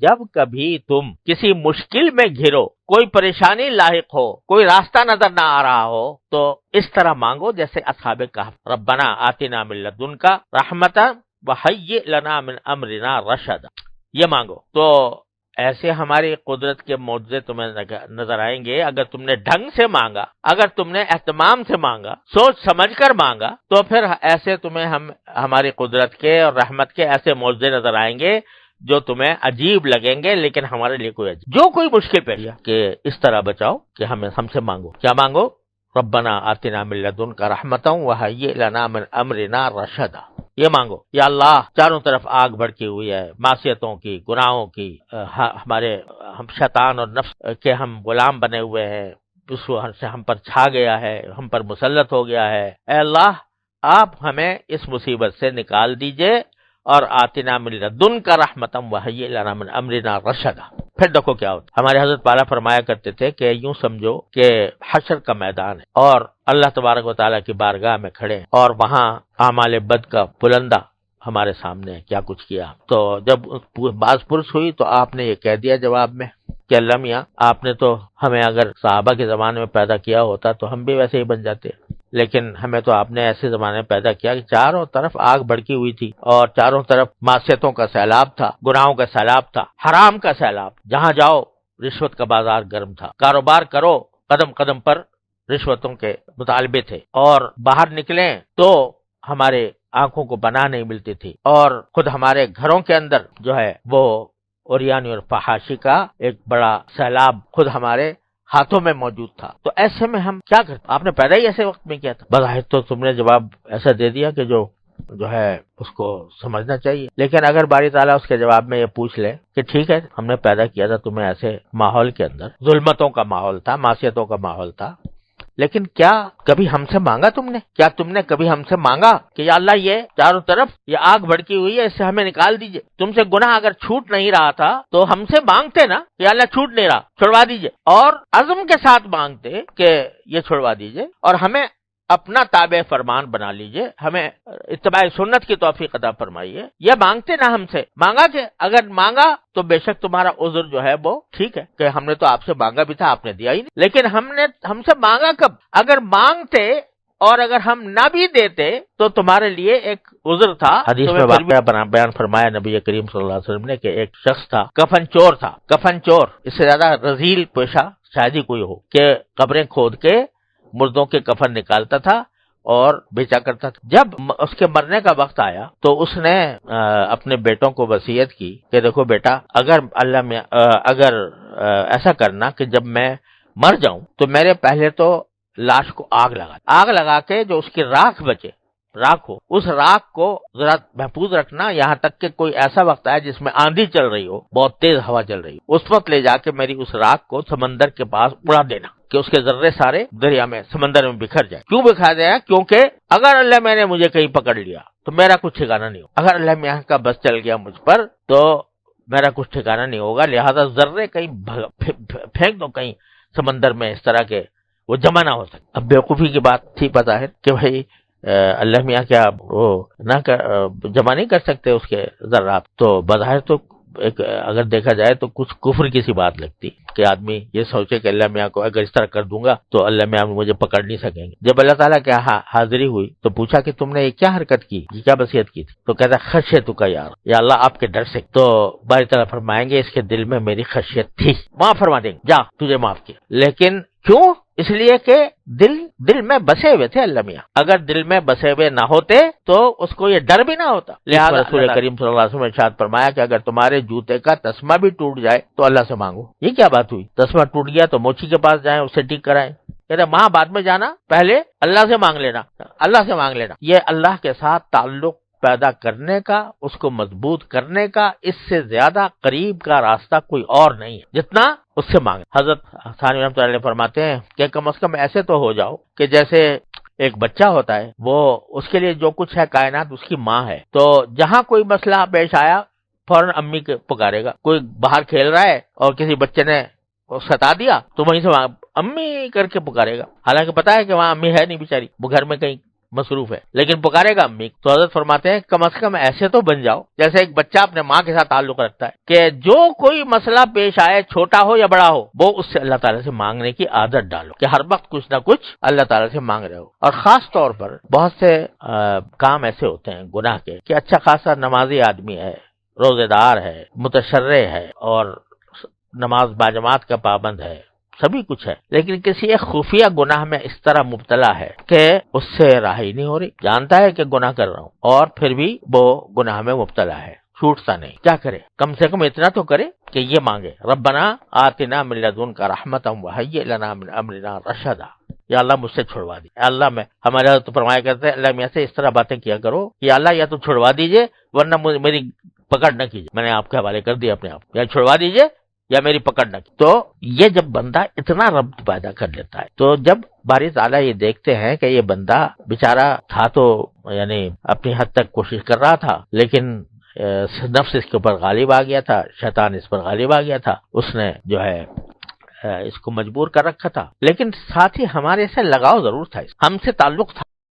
جب کبھی تم کسی مشکل میں گھرو، کوئی پریشانی لاحق ہو، کوئی راستہ نظر نہ آ رہا ہو، تو اس طرح مانگو جیسے اصحاب کہف، ربنا آتنا من لدنک رحمۃ وہیئ لنا من امرنا رشدا، یہ مانگو تو ایسے ہماری قدرت کے معجزے تمہیں نظر آئیں گے اگر تم نے ڈھنگ سے مانگا، اگر تم نے اہتمام سے مانگا، سوچ سمجھ کر مانگا، تو پھر ایسے تمہیں ہماری قدرت کے اور رحمت کے ایسے معجزے نظر آئیں گے جو تمہیں عجیب لگیں گے، لیکن ہمارے لیے کوئی عجیب جو کوئی مشکل پیش ہے کہ اس طرح بچاؤ کہ ہم سے مانگو، کیا مانگو؟ ربنا آتنا من لدنک رحمۃ وہیئ لنا من امرنا رشدا، یہ مانگو یا اللہ چاروں طرف آگ بھڑکی ہوئی ہے معصیتوں کی، گناہوں کی، ہم شیطان اور نفس کے ہم غلام بنے ہوئے ہیں، اس سے ہم پر چھا گیا ہے، ہم پر مسلط ہو گیا ہے، اے اللہ آپ ہمیں اس مصیبت سے نکال دیجئے، اور آتنا من لدنک رحمۃ وہیئ لنا من امرنا رشدا۔ پھر دیکھو کیا ہوتا، ہمارے حضرت پالا فرمایا کرتے تھے کہ یوں سمجھو کہ حشر کا میدان ہے اور اللہ تبارک و تعالیٰ کی بارگاہ میں کھڑے ہیں، اور وہاں اعمال بد کا پلندہ ہمارے سامنے کیا کچھ کیا۔ تو جب باز پرس ہوئی تو آپ نے یہ کہہ دیا جواب میں کہ اللہ میاں آپ نے تو ہمیں اگر صحابہ کے زمانے میں پیدا کیا ہوتا تو ہم بھی ویسے ہی بن جاتے، لیکن ہمیں تو آپ نے ایسے زمانے میں پیدا کیا کہ چاروں طرف آگ بھڑکی ہوئی تھی اور چاروں طرف معصیتوں کا سیلاب تھا، گناہوں کا سیلاب تھا، حرام کا سیلاب، جہاں جاؤ رشوت کا بازار گرم تھا، کاروبار کرو قدم قدم پر رشوتوں کے مطالبے تھے، اور باہر نکلیں تو ہمارے آنکھوں کو پناہ نہیں ملتی تھی، اور خود ہمارے گھروں کے اندر جو ہے وہ اوریانی اور فحاشی کا ایک بڑا سیلاب خود ہمارے ہاتھوں میں موجود تھا۔ تو ایسے میں ہم کیا کرتے؟ آپ نے پیدا ہی ایسے وقت میں کیا تھا۔ بظاہر تو تم نے جواب ایسا دے دیا کہ جو ہے اس کو سمجھنا چاہیے، لیکن اگر باری تعالیٰ اس کے جواب میں یہ پوچھ لے کہ ٹھیک ہے ہم نے پیدا کیا تھا تمہیں ایسے ماحول کے اندر، ظلمتوں کا ماحول تھا، معصیتوں کا ماحول تھا، لیکن کیا کبھی ہم سے مانگا تم نے؟ کیا تم نے کبھی ہم سے مانگا کہ یا اللہ یہ چاروں طرف یہ آگ بھڑکی ہوئی ہے، اس سے ہمیں نکال دیجئے؟ تم سے گناہ اگر چھوٹ نہیں رہا تھا تو ہم سے مانگتے نا کہ یا اللہ چھوٹ نہیں رہا، چھڑوا دیجئے، اور عزم کے ساتھ مانگتے کہ یہ چھڑوا دیجئے اور ہمیں اپنا تابع فرمان بنا لیجئے، ہمیں اتباع سنت کی توفیق عطا فرمائیے۔ یہ مانگتے نہ ہم سے، مانگا کہ اگر مانگا تو بے شک تمہارا عذر جو ہے وہ ٹھیک ہے کہ ہم نے تو آپ سے مانگا بھی تھا، آپ نے دیا ہی نہیں، لیکن ہم سے مانگا کب؟ اگر مانگتے اور اگر ہم نہ بھی دیتے تو تمہارے لیے ایک عذر تھا۔ حدیث میں واقعہ بیان فرمایا نبی کریم صلی اللہ علیہ وسلم نے کہ ایک شخص تھا، کفن چور تھا، کفن چور، اس سے زیادہ رذیل پیشہ شاید ہی کوئی ہو کہ قبریں کھود کے مردوں کے کفن نکالتا تھا اور بیچا کرتا تھا۔ جب اس کے مرنے کا وقت آیا تو اس نے اپنے بیٹوں کو وصیت کی کہ دیکھو بیٹا، اگر ایسا کرنا کہ جب میں مر جاؤں تو میرے پہلے تو لاش کو آگ لگا کے جو اس کی راکھ بچے، راکھ ہو، اس راکھ کو ذرا محفوظ رکھنا یہاں تک کہ کوئی ایسا وقت آئے جس میں آندھی چل رہی ہو، بہت تیز ہوا چل رہی ہو، اس وقت لے جا کے میری اس راکھ کو سمندر کے پاس اڑا دینا کہ اس کے ذرے سارے دریا میں، سمندر میں بکھر جائے۔ کیوں بکھر جائے؟ کیونکہ اگر اللہ میں نے مجھے کہیں پکڑ لیا تو میرا کچھ ٹھکانہ نہیں ہوگا، اگر اللہ میاں کا بس چل گیا مجھ پر تو میرا کچھ ٹھکانہ نہیں ہوگا، لہذا ذرے کہیں پھینک دو کہیں سمندر میں، اس طرح کے وہ جمع نہ ہو سکے۔ اب بیوقوفی کی بات تھی پتہ ہے کہ بھائی اللہ میاں کیا وہ جمع نہیں کر سکتے اس کے ذرات، تو بظاہر تو ایک اگر دیکھا جائے تو کچھ کفر کی سی بات لگتی کہ آدمی یہ سوچے کہ اللہ میاں کو اگر اس طرح کر دوں گا تو اللہ میاں مجھے پکڑ نہیں سکیں گے۔ جب اللہ تعالیٰ کیا حاضری ہوئی تو پوچھا کہ تم نے یہ کیا حرکت کی، یہ کیا وصیت کی تھی؟ تو کہتا خشیت کا یا اللہ آپ کے ڈر سے۔ تو باری تعالیٰ فرمائیں گے اس کے دل میں میری خشیت تھی، معاف فرما دیں گے، جا تجھے معاف کیا۔ لیکن کیوں؟ اس لیے کہ دل میں بسے ہوئے تھے اللہ میاں، اگر دل میں بسے ہوئے نہ ہوتے تو اس کو یہ ڈر بھی نہ ہوتا۔ لہذا رسول کریم صلی اللہ علیہ وسلم نے ارشاد فرمایا کہ اگر تمہارے جوتے کا تسمہ بھی ٹوٹ جائے تو اللہ سے مانگو۔ یہ کیا بات ہوئی؟ تسمہ ٹوٹ گیا تو موچی کے پاس جائیں، اسے ٹھیک کرائیں، کہتے وہاں بعد میں جانا، پہلے اللہ سے مانگ لینا، اللہ سے مانگ لینا۔ یہ اللہ کے ساتھ تعلق پیدا کرنے کا، اس کو مضبوط کرنے کا، اس سے زیادہ قریب کا راستہ کوئی اور نہیں ہے جتنا اس سے مانگے۔ حضرت ثانوی رحمۃ اللہ علیہ فرماتے ہیں کہ کم از کم ایسے تو ہو جاؤ کہ جیسے ایک بچہ ہوتا ہے، وہ اس کے لیے جو کچھ ہے کائنات اس کی ماں ہے، تو جہاں کوئی مسئلہ پیش آیا فوراً امی کے پکارے گا۔ کوئی باہر کھیل رہا ہے اور کسی بچے نے ستا دیا تو وہیں سے امی کر کے پکارے گا، حالانکہ پتا ہے کہ وہاں امی ہے نہیں بیچاری، وہ گھر میں کہیں مصروف ہے، لیکن پکارے گا امی، تو حضرت فرماتے ہیں کم از کم ایسے تو بن جاؤ جیسے ایک بچہ اپنے ماں کے ساتھ تعلق رکھتا ہے کہ جو کوئی مسئلہ پیش آئے چھوٹا ہو یا بڑا ہو وہ اس سے اللہ تعالیٰ سے مانگنے کی عادت ڈالو کہ ہر وقت کچھ نہ کچھ اللہ تعالیٰ سے مانگ رہے ہو۔ اور خاص طور پر بہت سے کام ایسے ہوتے ہیں گناہ کے کہ اچھا خاصا نمازی آدمی ہے، روزے دار ہے، متشرع ہے اور نماز باجماعت کا پابند ہے، سبھی کچھ ہے، لیکن کسی ایک خفیہ گناہ میں اس طرح مبتلا ہے کہ اس سے راہی نہیں ہو رہی، جانتا ہے کہ گناہ کر رہا ہوں اور پھر بھی وہ گناہ میں مبتلا ہے، چھوٹتا نہیں، کیا کرے؟ کم سے کم اتنا تو کرے کہ یہ مانگے ربنا آتنا من لدنک رحمتا وہیئ لنا من امرنا رشدا، یا اللہ مجھ سے چھڑوا دی، اللہ میں ہمارے حضرت فرمایا کرتے ہیں اللہ میاں سے اس طرح باتیں کیا کرو کہ اللہ یا تو چھڑوا دیجئے ورنہ میری پکڑ نہ کیجیے، میں نے آپ کے حوالے کر دیا اپنے آپ، یا چھڑوا دیجئے یا میری پکڑ نہ کی۔ تو یہ جب بندہ اتنا ربط پیدا کر لیتا ہے تو جب باری تعالیٰ یہ دیکھتے ہیں کہ یہ بندہ بیچارہ تھا تو یعنی اپنی حد تک کوشش کر رہا تھا لیکن نفس اس کے اوپر غالب آ گیا تھا، شیطان اس پر غالب آ گیا تھا، اس نے جو ہے اس کو مجبور کر رکھا تھا، لیکن ساتھ ہی ہمارے سے لگاؤ ضرور تھا، ہم سے تعلق تھا۔